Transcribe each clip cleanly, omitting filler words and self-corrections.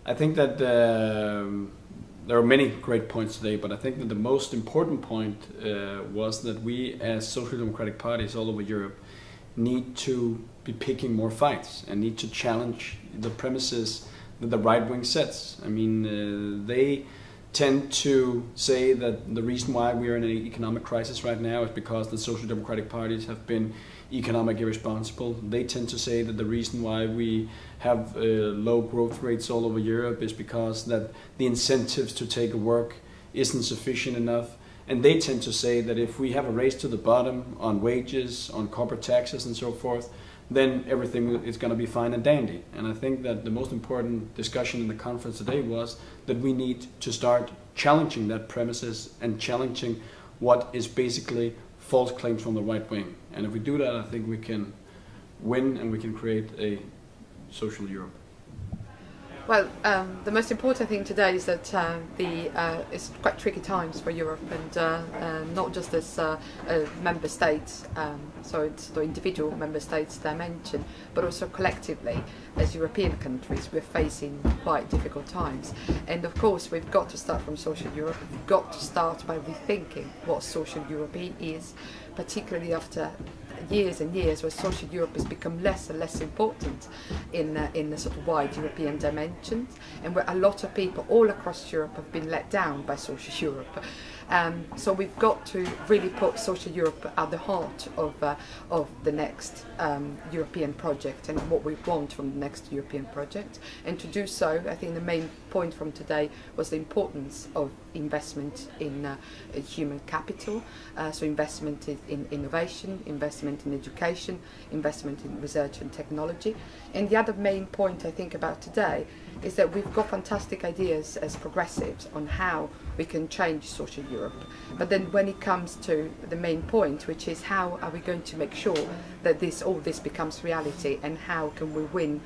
I think that there are many great points today, but I think that the most important point was that we as social democratic parties all over Europe need to be picking more fights and need to challenge the premises that the right wing sets. I mean, they tend to say that the reason why we are in an economic crisis right now is because the social democratic parties have been economically irresponsible. They tend to say that the reason why we have low growth rates all over Europe is because that the incentives to take a work isn't sufficient enough. And they tend to say that if we have a race to the bottom on wages, on corporate taxes and so forth, then everything is going to be fine and dandy. And I think that the most important discussion in the conference today was that we need to start challenging that premises and challenging what is basically false claims from the right wing. And if we do that, I think we can win and we can create a social Europe. Well, the most important thing today is that it's quite tricky times for Europe, and not just as member states, so it's the individual member states dimension, but also collectively as European countries we're facing quite difficult times. And of course we've got to start from social Europe. We've got to start by rethinking what social Europe is, particularly after years and years where social Europe has become less and less important in the sort of wide European dimensions, and where a lot of people all across Europe have been let down by social Europe. So we've got to really put social Europe at the heart of the next European project and what we want from the next European project. And to do so, I think the main point from today was the importance of investment in human capital, so investment in innovation, investment in education, investment in research and technology. And the other main point I think about today is that we've got fantastic ideas as progressives on how we can change social Europe. But then when it comes to the main point, which is how are we going to make sure that all this becomes reality, and how can we win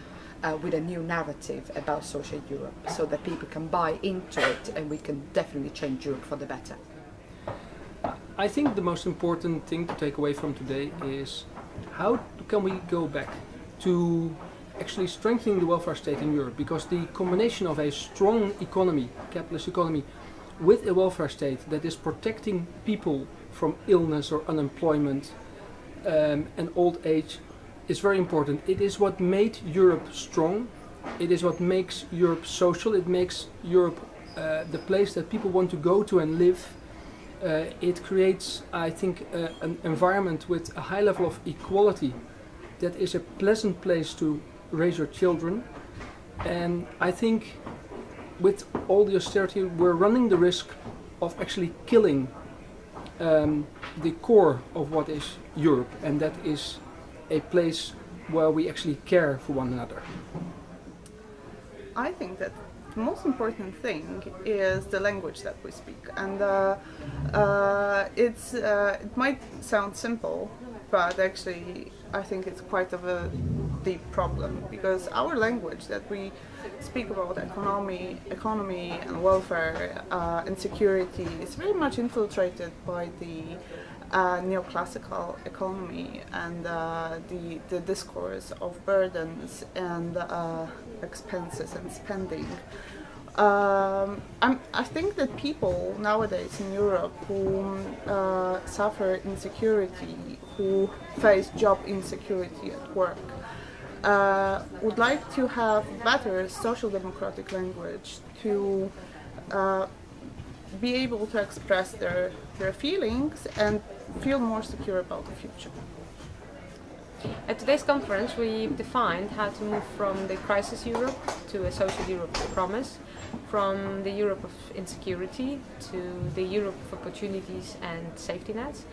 with a new narrative about social Europe so that people can buy into it and we can definitely change Europe for the better. I think the most important thing to take away from today is how can we go back to actually strengthening the welfare state in Europe, because the combination of a strong economy, capitalist economy, with a welfare state that is protecting people from illness or unemployment and old age is very important. It is what made Europe strong. It is what makes Europe social. It makes Europe the place that people want to go to and live. It creates, I think, an environment with a high level of equality that is a pleasant place to raise your children. And I think with all the austerity we're running the risk of actually killing the core of what is Europe, and that is a place where we actually care for one another. I think that the most important thing is the language that we speak, and it might sound simple, but actually I think it's quite of a deep problem, because our language that we speak about economy and welfare and security is very much infiltrated by the neoclassical economy and the discourse of burdens and expenses and spending. I think that people nowadays in Europe who suffer insecurity, who face job insecurity at work, would like to have better social democratic language to be able to express their feelings and feel more secure about the future. At today's conference we defined how to move from the crisis Europe to a social Europe promise, from the Europe of insecurity to the Europe of opportunities and safety nets,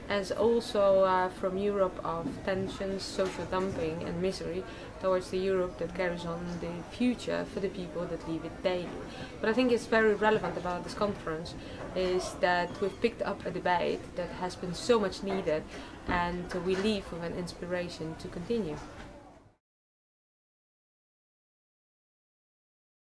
as also from Europe of tensions, social dumping and misery towards the Europe that carries on the future for the people that live it daily. What I think is very relevant about this conference is that we've picked up a debate that has been so much needed, and we leave with an inspiration to continue.